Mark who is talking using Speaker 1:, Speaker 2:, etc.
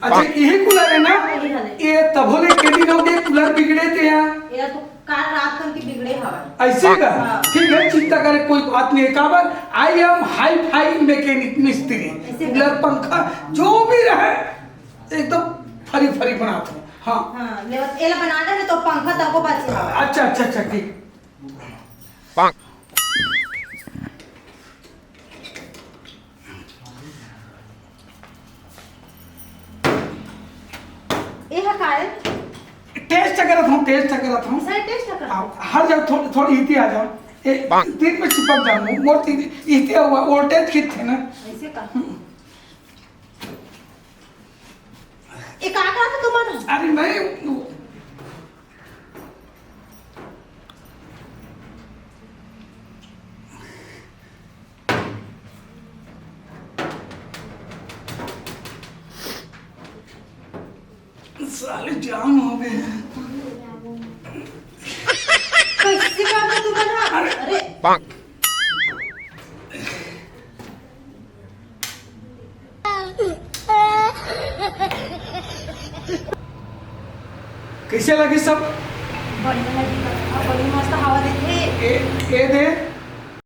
Speaker 1: अच्छा यही कूलर है ना?
Speaker 2: यही हले।
Speaker 1: ये तब होले के दिन हो गए कूलर बिगड़े थे यहाँ।
Speaker 2: ये तो काल रात तक की बिगड़े हवा।
Speaker 1: ऐसे का?
Speaker 2: हाँ।
Speaker 1: ठीक है, चिंता करे कोई बात नहीं है। काबर I am hi fi mechanic Mistry. Cooler पंखा जो भी रहे एकदम फरी फरी बनाता हूँ। हाँ
Speaker 2: हाँ लेवत एला बनाना है तो पंखा तब को बचे हवा।
Speaker 1: अच्छा अच्छा अच्छा ठीक।
Speaker 2: ये है काय?
Speaker 1: टेस्ट करत हूँ
Speaker 2: सर टेस्ट कर।
Speaker 1: हर जब थोड़ी इति आ जाओ तीन में चिपक जाऊँ मोर तीन इति हुआ वोल्टेज कित थे ना।
Speaker 2: ऐसे का? ये का था तुम्हारा?
Speaker 1: अरे मैं साले जाम हो गए।
Speaker 2: कैसे का था तुम्हारा? अरे
Speaker 1: कैसे लगी सब?
Speaker 2: बड़ी लगी, बड़ी मस्त हवा देते।
Speaker 1: ए दे